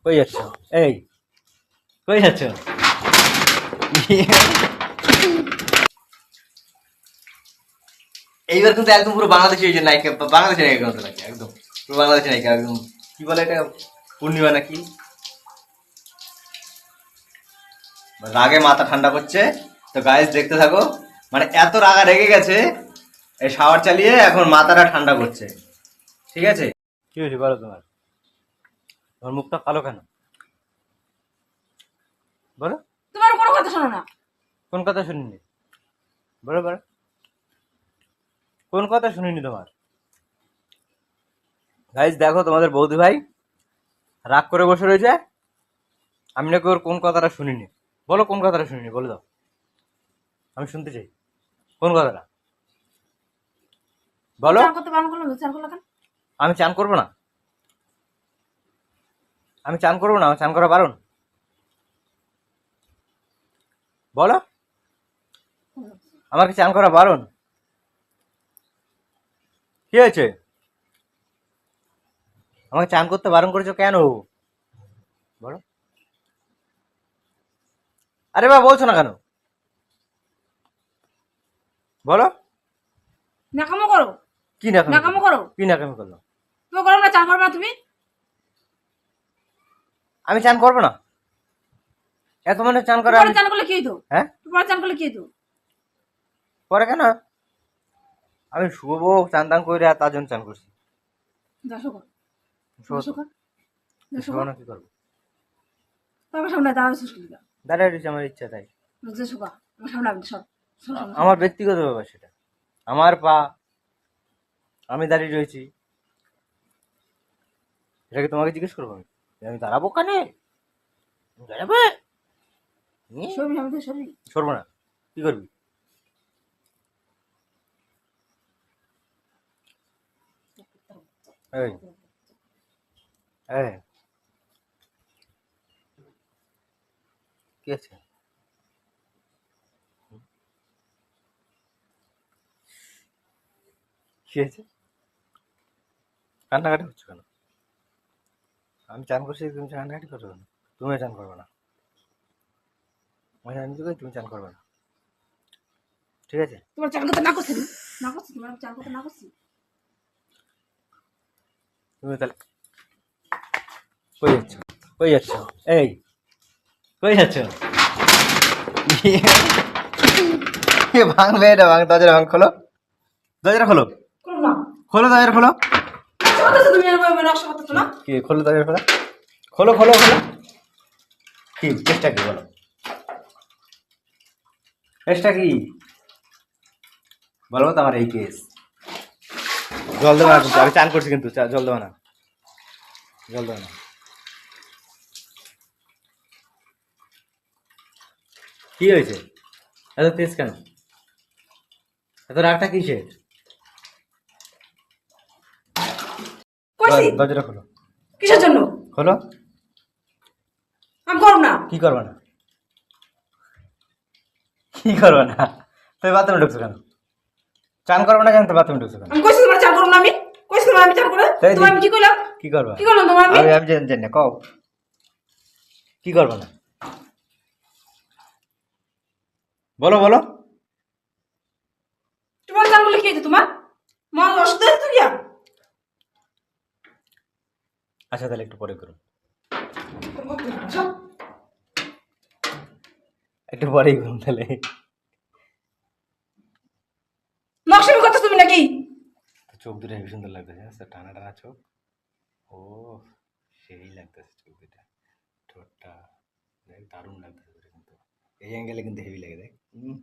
কই যাচ্ছ? এই কই যাচ্ছ? এইবার কিন্তু একদম পুরো বাংলাদেশি এই যে নায়িকা, বাংলাদেশি নায়িকা মতো লাগে একদম, পুরো বাংলাদেশি নায়িকা একদম। কি বলে এটা, পূর্ণিমা নাকি? রাগে মাথা ঠান্ডা করছে। তো গাইস দেখতে থাকো, মানে এত রাগা রেগে গেছে, এই শাওয়ার চালিয়ে এখন মাথাটা ঠান্ডা করছে। ঠিক আছে, কি হয়েছে বলো তোমার? তোমার মুখটা কালো কেন বলো? তোমার কোনো কথা শোনো না। কোন কথা শুনিনি বলো বলো, কোন কথা শুনিনি তোমার? গাইস দেখো, তোমাদের বৌদি ভাই রাগ করে বসে রয়েছে। আমি নাকি ওর কোন কথাটা শুনিনি। বলো কোন কথাটা শুনিনি, বলে দাও, আমি শুনতে চাই কোন কথাটা বলো। চান করতে বারণ করলাম, চান করলা কেন? আমি চান করবো না, আমি চান করবো না, আমার চান করা বারণ। বলো, আমাকে চান করা বারণ। কি হয়েছে? আমাকে চান করতে বারণ করেছো কেন বলো? আরে বা বলছো না কেন বলো? নাকামো করো, কি নাকামি নাকামো করলো? করো। কি নাকামি করলো? তুমি করো না, চান করবে না তুমি? আমি চান করবো না? এত মানে চান করা পরে চান করলে কি হইতো? হ্যাঁ, পরে চান করলে কি হইতো? পরে কেন? আমি শুবো চান টান করে, আর তার জন্য চান করছি। দশো কর, শুবো দশো তো। কর, দশো শুবো কর। না কি করবো? তোমার সামনে দাঁড়ানো সুস্কিল। দাঁড়িয়ে রয়েছে, আমার ইচ্ছা তাই। দশো কর, আমার সামনে আসবে সব। আমার ব্যক্তিগত ব্যাপার সেটা, আমার পা, আমি দাঁড়িয়ে রয়েছি, এটাকে তোমাকে জিজ্ঞেস করবো আমি যে আমি দাঁড়াবো কানে? দাঁড়াবে? সবই আমি তো সবই। সরবো না, কি করবি? এই এই, কি আছে? কি আছে? কান্নাকাটি হচ্ছে কেন? আমি চান করছি, তুমি কান্নাকাটি করছো কেন? তুমিও চান করবে না, আমি জানি তো তুমি চান করবে না, ঠিক আছে? তোমার চান করতে না করছি, না করছি, তোমার চান করতে না করছি। তুমি তাহলে কই যাচ্ছ? কই যাচ্ছ? এই কই যাচ্ছ? ভাঙবে এটা, ভাঙ, দরজা ভাঙ, খোলো দরজাটা, খোলো করো না। খোলো দরজাটা, খোলো। তুমি নকশা করতেছো না? কি খোলো দরজাটা, খোলো খোলো খোলো খোলো। কি চেষ্টা কি বলো, চেষ্টা কি বলো তো? আমার এই কেস, জল দেবে না কিন্তু, আমি চান করছি কিন্তু, জল দেবে না, জল দেবে না। কি হয়েছে এত তেজ কেন? এত রাগটা কিসের? কইছি দরজাটা খোলো, কিসের জন্য? খোলো। আমি করব না। কি করবে না? কি করবে না? তুমি বাথরুমে ঢুকছো কেন? চান করবে না কেন? তো বাথরুমে ঢুকছো কেন? আমি কইছি তোমার চান করব না, আমি কইছি তোমার আমি চান করে। তাই তোমার আমি কি কইলাম? কি করবা? কি করলাম তোমার আমি? আমি জানি না, কও কি করবে না, বলো বলো। তোমার চান করলে কি হইতো তোমার? মন অসুস্থ হইতো কি? আচ্ছা তাহলে একটু পরে করুন, একটু পরেই করুন তাহলে। নকশামি করতেছ তুমি নাকি? চোখ দুটো হেবি সুন্দর লাগতেছে, আচ্ছা টানা টানা চোখ। ও সেই লাগতেছে চোখ দুটা, ঠোঁটটা দেখ দারুণ লাগতেছে কিন্তু, এই অ্যাঙ্গেলে কিন্তু হেভি লাগে। দেখ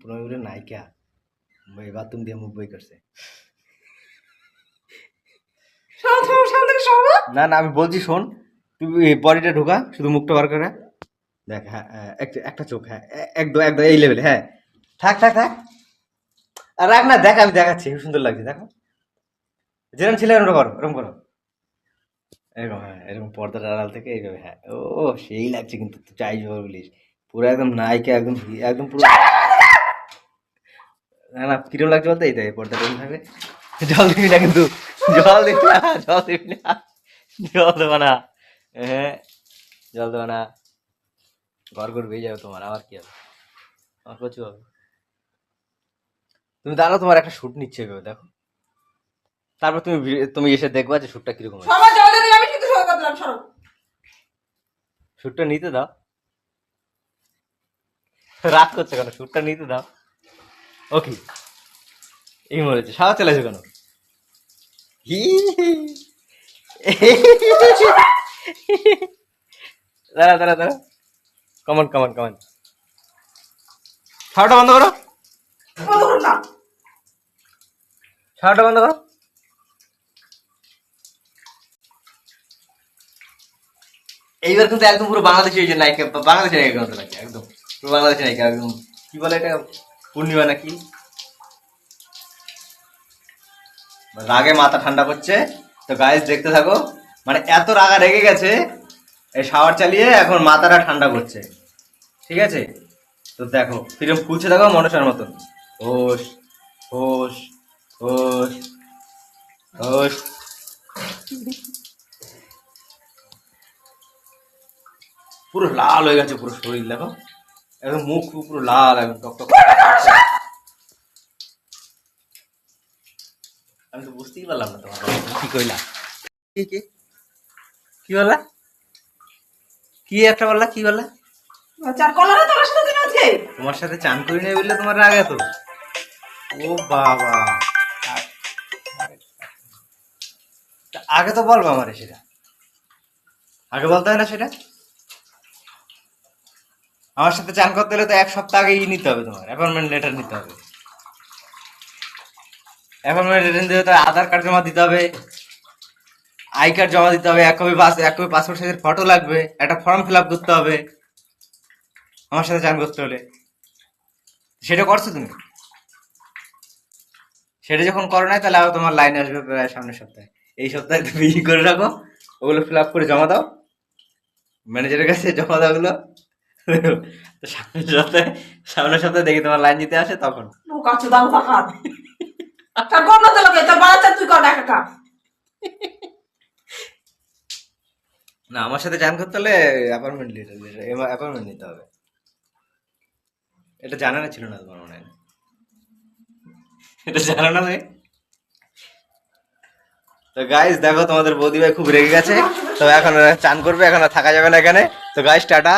পুরো নায়িকা বাথরুম দিয়ে মুখ বই করছে। না না, আমি বলছি শোন, তুই বডিটা ঢোকা, শুধু মুখটা বার করে দেখ। হ্যাঁ একটা চোখ, হ্যাঁ একদম একদম এই লেভেলে, হ্যাঁ থাক থাক থাক, আর রাখ না, দেখ আমি দেখাচ্ছি, খুব সুন্দর লাগছে দেখো, যেরকম ছিল এরকম করো, এরকম করো, এরকম, হ্যাঁ এরকম পর্দার আড়াল থেকে এইভাবে, হ্যাঁ ও সেই লাগছে কিন্তু, তুই চাই জোর বলিস, পুরো একদম নায়িকা, একদম একদম পুরো। না না, কিরম লাগছে বলতে, এই দেখ পর্দাটা এরকম থাকবে। জল দিবি না কিন্তু, জল দিবি না, জল দিবি না, জল দেবো না, হ্যাঁ জল দেবে না, ঘর ঘর বেয়ে যাবে তোমার, আবার কি হবে, আমার কচু হবে। তুমি দাঁড়াও, তোমার একটা শুট নিচ্ছে ভেবে দেখো, তারপর তুমি এসে দেখবা যে শুটটা কিরকম হয়। সবার জল দিয়ে আমি কিন্তু সবাই করলাম সরো। শুটটা নিতে দাও, রাগ করছে কেন, শুটটা নিতে দাও। ওকে, এই মরেছে, সারা চলে আসে কেন? হি দাঁড়া দাঁড়া দাঁড়া, কমন কমন কমন, শাওয়ারটা বন্ধ করো, বন্ধ করো না। শাওয়ারটা বন্ধ করো। এইবার কিন্তু একদম পুরো বাংলাদেশি এই যে নায়িকা, বাংলাদেশি নায়িকা মতো লাগে একদম, পুরো বাংলাদেশি নায়িকা একদম। কি বলে এটা, পূর্ণিমা নাকি? রাগে মাথা ঠান্ডা করছে। তো গাইস দেখতে থাকো, মানে এত রাগা রেগে গেছে, এই শাওয়ার চালিয়ে এখন মাথাটা ঠান্ডা করছে, ঠিক আছে? তো দেখো কিরকম ফুলছে, দেখো মনসার মতন, হোস হোস হোস হোস। পুরো লাল হয়ে গেছে পুরো শরীর, দেখো একদম মুখ পুরো লাল, একদম টকটক। আমি তো বুঝতেই পারলাম না তোমার কথা, কি কইলা, কি কি কি বললা, কি একটা বললা, কি বললা? চার কলারে তোমার সাথে দিন আজকে। তোমার সাথে চান করি নাই বললে তোমার রাগ এত? ও বাবা, তা আগে তো বলবো আমারে সেটা, আগে বলতে হয় না সেটা? আমার সাথে চান করতে হলে তো 1 সপ্তাহ আগে নিতে হবে, তোমার অ্যাপয়েন্টমেন্ট লেটার নিতে হবে। অ্যাপয়েন্টমেন্ট লেটার দিতে হবে, আধার কার্ড জমা দিতে হবে, আই কার্ড জমা দিতে হবে, এক কপি পাসপোর্ট সাইজের ফটো লাগবে, একটা ফর্ম ফিল আপ করতে হবে আমার সাথে চান করতে হলে। সেটা করছো তুমি? সেটা যখন করো নাই, তাহলে আবার তোমার লাইন আসবে প্রায় সামনের সপ্তাহে। এই সপ্তাহে তুমি ই করে রাখো, ওগুলো ফিল আপ করে জমা দাও ম্যানেজারের কাছে, জমা দাও ওগুলো। তো সামনের সপ্তাহে দেখি তোমার লাইন দিতে আসে তখন। বোকা চোদা ফাঁকা। তার গন্ধ তো লাগে, তোর বাড়া তুই কর একা একা। না, আমার সাথে চান করতে হলে অ্যাপয়েন্টমেন্ট নিতে হবে। এটা জানানো ছিল না তোমার মনে হয়? এটা জানো না তুমি? তো গাইস দেখো, তোমাদের বৌদি ভাই খুব রেগে গেছে, তো এখন ওরা চান করবে, এখন আর থাকা যাবে না এখানে। তো গাইস টাটা।